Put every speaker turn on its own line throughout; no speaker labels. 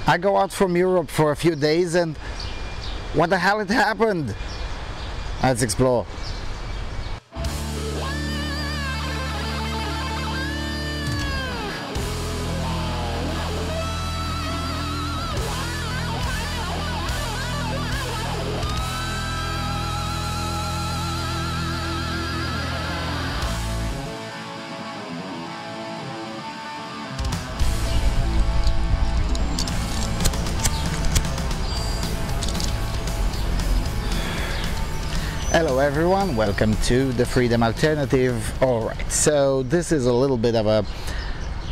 I go out from Europe for a few days and what the hell had happened? Let's explore. Hello everyone, welcome to the Freedom Alternative. Alright, so this is a little bit of a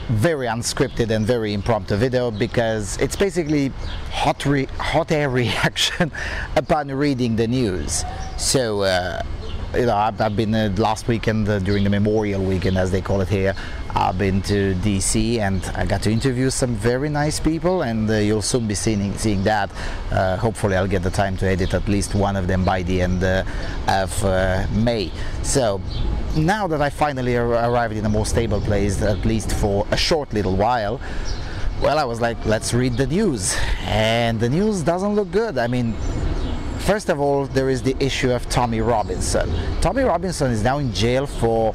very unscripted and very impromptu video because it's basically hot air reaction upon reading the news. So I've been last weekend during the Memorial Weekend, as they call it here. I've been to DC and I got to interview some very nice people, and you'll soon be seeing that. Hopefully I'll get the time to edit at least one of them by the end of May. So now that I finally arrived in a more stable place, at least for a short little while, well, I was like, let's read the news. And the news doesn't look good. I mean, first of all, there is the issue of Tommy Robinson. Tommy Robinson is now in jail for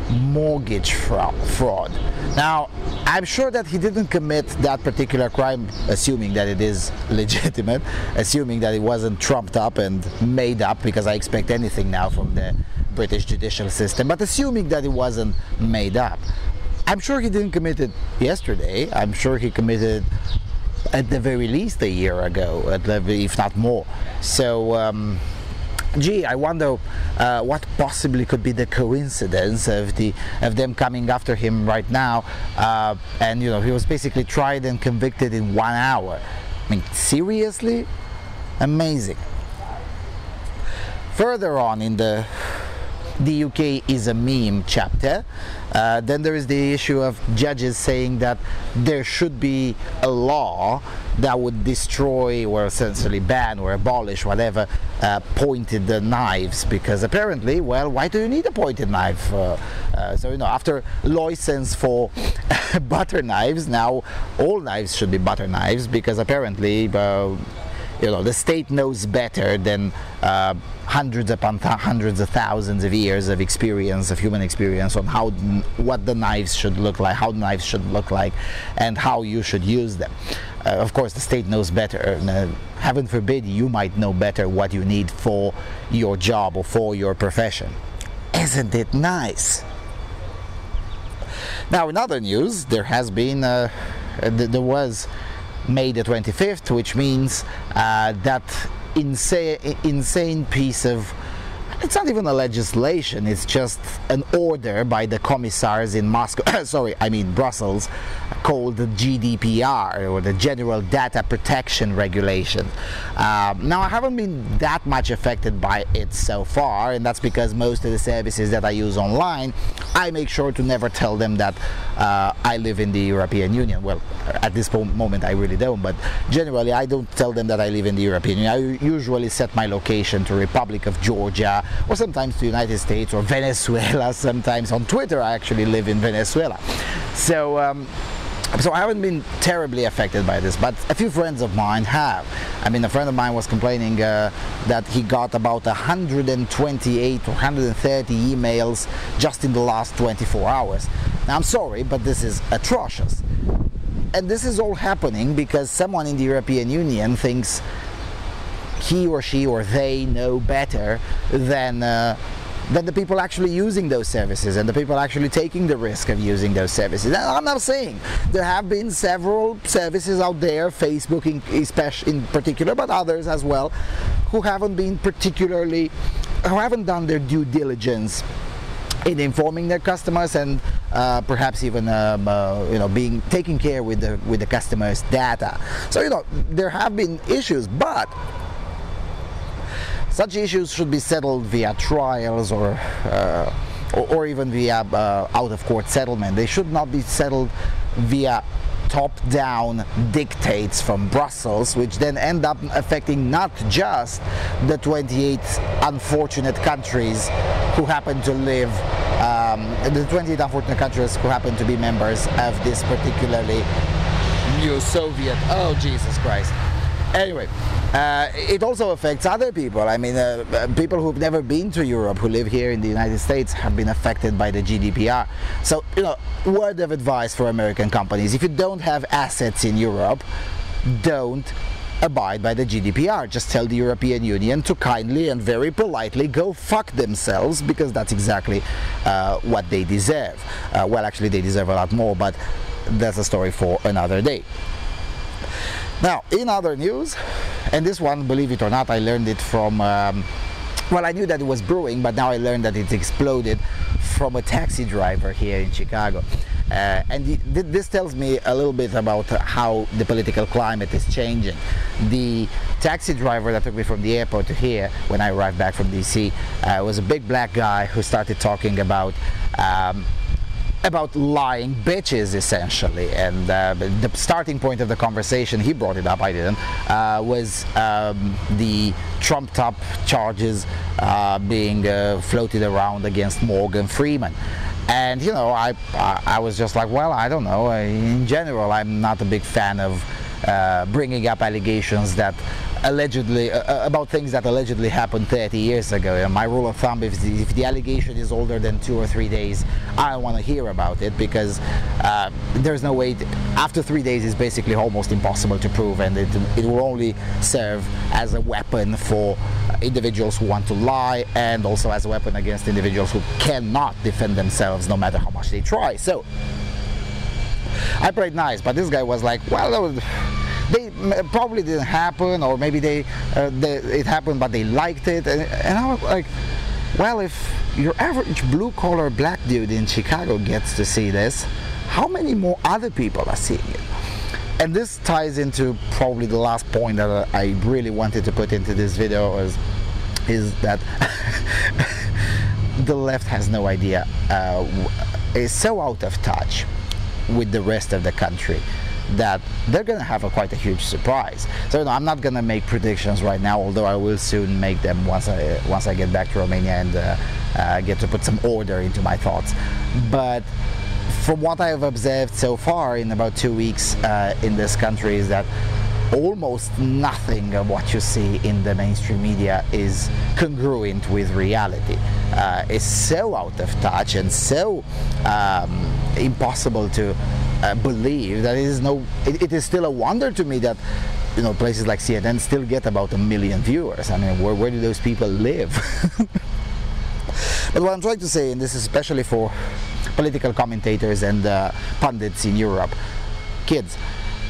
mortgage fraud. Now, I'm sure that he didn't commit that particular crime, assuming that it is legitimate, assuming that it wasn't trumped up and made up, because I expect anything now from the British judicial system, but assuming that it wasn't made up. I'm sure he didn't commit it yesterday. I'm sure he committed at the very least a year ago, if not more. So gee, I wonder what possibly could be the coincidence of them coming after him right now. And he was basically tried and convicted in 1 hour. I mean, seriously? Amazing. Further on in the UK is a meme chapter, then there is the issue of judges saying that there should be a law that would destroy or essentially ban or abolish whatever pointed knives, because apparently, well, why do you need a pointed knife? So after license for butter knives, now all knives should be butter knives, because apparently the state knows better than hundreds upon hundreds of thousands of years of experience, of human experience, on what the knives should look like, how knives should look like, and how you should use them. Of course, the state knows better. Heaven forbid you might know better what you need for your job or for your profession. Isn't it nice? Now, in other news, there has been, there was May the 25th, which means that insane piece of, it's not even a legislation, it's just an order by the commissars in Moscow, sorry, I mean Brussels, called the GDPR, or the General Data Protection Regulation. Now, I haven't been that much affected by it so far, and that's because most of the services that I use online, I make sure to never tell them that I live in the European Union. Well, at this moment I really don't, but generally I don't tell them that I live in the European Union. I usually set my location to Republic of Georgia, or sometimes to United States or Venezuela. Sometimes on Twitter I actually live in Venezuela. So I haven't been terribly affected by this, but a few friends of mine have. I mean, a friend of mine was complaining that he got about 128 or 130 emails just in the last 24 hours. Now, I'm sorry, but this is atrocious. And this is all happening because someone in the European Union thinks he or she or they know better than the people actually using those services and the people actually taking the risk of using those services. And I'm not saying there have been several services out there, Facebook in particular, but others as well, who haven't done their due diligence in informing their customers and perhaps even taking care with the customers' data. So there have been issues, but such issues should be settled via trials or even via out-of-court settlement. They should not be settled via top-down dictates from Brussels, which then end up affecting not just the 28 unfortunate countries who happen to live, the 28 unfortunate countries who happen to be members of this particularly new Soviet. Oh, Jesus Christ. Anyway, it also affects other people. I mean, people who've never been to Europe, who live here in the United States, have been affected by the GDPR. So, you know, word of advice for American companies: if you don't have assets in Europe, don't abide by the GDPR. Just tell the European Union to kindly and very politely go fuck themselves, because that's exactly what they deserve. Well, actually, they deserve a lot more, but that's a story for another day. Now, in other news, and this one, believe it or not, I learned it from, well, I knew that it was brewing, but now I learned that it exploded from a taxi driver here in Chicago. And this tells me a little bit about how the political climate is changing. The taxi driver that took me from the airport to here, when I arrived back from DC, was a big black guy who started talking about lying bitches, essentially. And the starting point of the conversation, he brought it up, I didn't, was the trumped up charges being floated around against Morgan Freeman. And, you know, I was just like, well, I don't know. In general, I'm not a big fan of bringing up allegations that allegedly, about things that allegedly happened 30 years ago. And my rule of thumb is if the allegation is older than 2 or 3 days, I don't want to hear about it, because there's no way, after 3 days it's basically almost impossible to prove, and it will only serve as a weapon for individuals who want to lie, and also as a weapon against individuals who cannot defend themselves no matter how much they try. So I played nice, but this guy was like, well, they probably didn't happen, or maybe it happened but they liked it, and I was like, well, if your average blue-collar black dude in Chicago gets to see this, how many more other people are seeing it? And this ties into probably the last point that I really wanted to put into this video, is that the left has no idea, is so out of touch with the rest of the country that they're gonna have quite a huge surprise. So, you know, I'm not gonna make predictions right now, although I will soon make them once I get back to Romania and get to put some order into my thoughts. But from what I have observed so far in about 2 weeks in this country, is that almost nothing of what you see in the mainstream media is congruent with reality. It's so out of touch and so impossible to believe that it is still a wonder to me that, you know, places like CNN still get about 1 million viewers. I mean, where do those people live? But what I'm trying to say, and this is especially for political commentators and pundits in Europe, kids,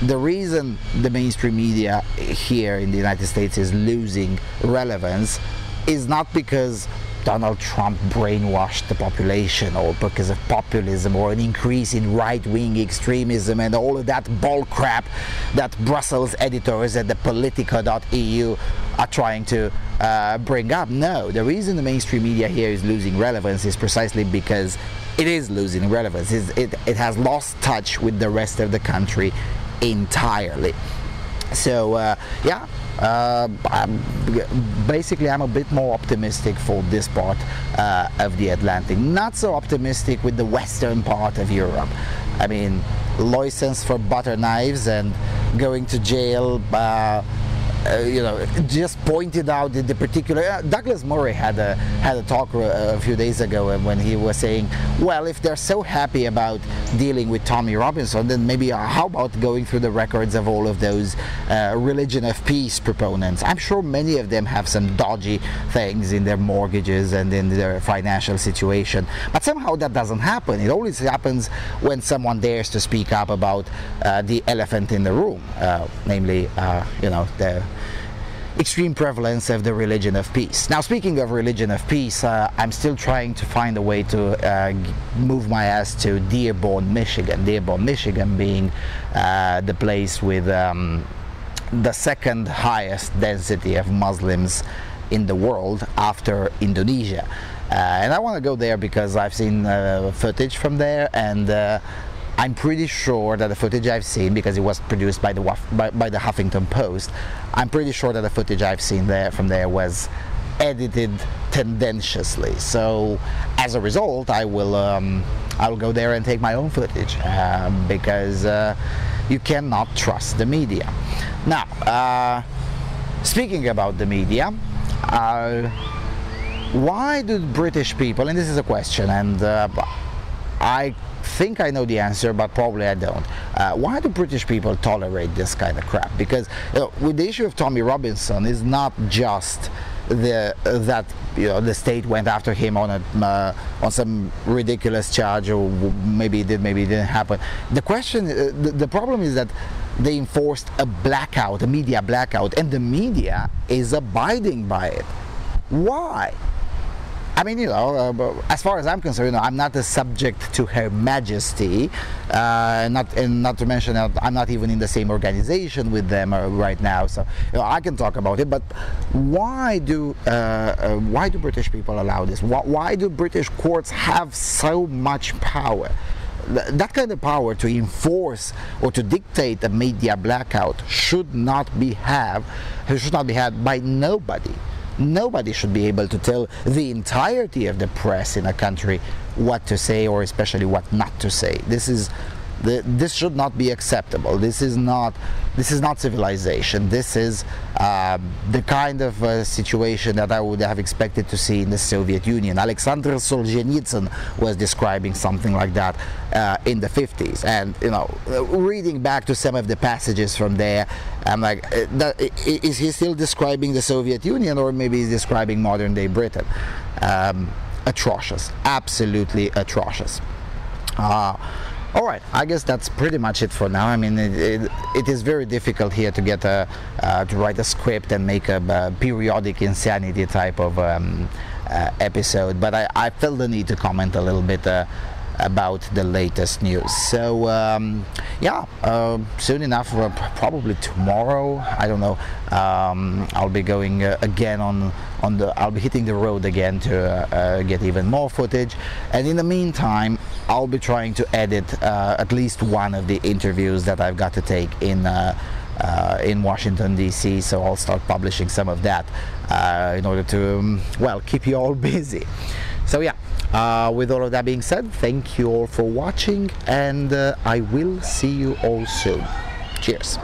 the reason the mainstream media here in the United States is losing relevance is not because Donald Trump brainwashed the population, or because of populism, or an increase in right-wing extremism and all of that bull crap that Brussels editors at the Politica.eu are trying to bring up. No, the reason the mainstream media here is losing relevance is precisely because it is losing relevance. It has lost touch with the rest of the country entirely. So yeah, basically I'm a bit more optimistic for this part of the Atlantic, not so optimistic with the western part of Europe. I mean, license for butter knives and going to jail, you know, just pointed out the particular. Douglas Murray had a talk a few days ago, when he was saying, well, if they're so happy about dealing with Tommy Robinson, then maybe how about going through the records of all of those religion of peace proponents? I'm sure many of them have some dodgy things in their mortgages and in their financial situation, but somehow that doesn't happen. It always happens when someone dares to speak up about the elephant in the room, namely, you know, the extreme prevalence of the religion of peace. Now, speaking of religion of peace, I'm still trying to find a way to move my ass to Dearborn, Michigan. Dearborn, Michigan being the place with the second highest density of Muslims in the world after Indonesia. And I want to go there because I've seen footage from there, and I'm pretty sure that the footage I've seen, because it was produced by the Huffington Post, I'm pretty sure that the footage I've seen from there was edited tendentiously. So as a result, I'll go there and take my own footage, because you cannot trust the media. Now, speaking about the media, why do British people, and this is a question, and I think I know the answer, but probably I don't. Why do British people tolerate this kind of crap? Because with the issue of Tommy Robinson, is not just that the state went after him on some ridiculous charge, or maybe it did, maybe it didn't happen. The question, the problem is that they enforced a blackout, a media blackout, and the media is abiding by it. Why? I mean, as far as I'm concerned, I'm not a subject to Her Majesty, not to mention that I'm not even in the same organization with them right now, so I can talk about it. But why do British people allow this? Why do British courts have so much power? That kind of power to enforce or to dictate a media blackout should not be had by nobody. Nobody should be able to tell the entirety of the press in a country what to say, or especially what not to say. This should not be acceptable. This is not civilization. This is the kind of situation that I would have expected to see in the Soviet Union. Alexander Solzhenitsyn was describing something like that in the 50s, and reading back to some of the passages from there, I'm like, is he still describing the Soviet Union, or maybe he's describing modern day Britain? Atrocious, absolutely atrocious. All right, I guess that's pretty much it for now. I mean, it is very difficult here to get to write a script and make a periodic insanity type of episode, but I felt the need to comment a little bit about the latest news. So yeah, soon enough, probably tomorrow, I don't know, I'll be going again I'll be hitting the road again to get even more footage, and in the meantime I'll be trying to edit at least one of the interviews that I've got to take in Washington DC, so I'll start publishing some of that in order to well, keep you all busy. So yeah, with all of that being said, thank you all for watching, and I will see you all soon. Cheers.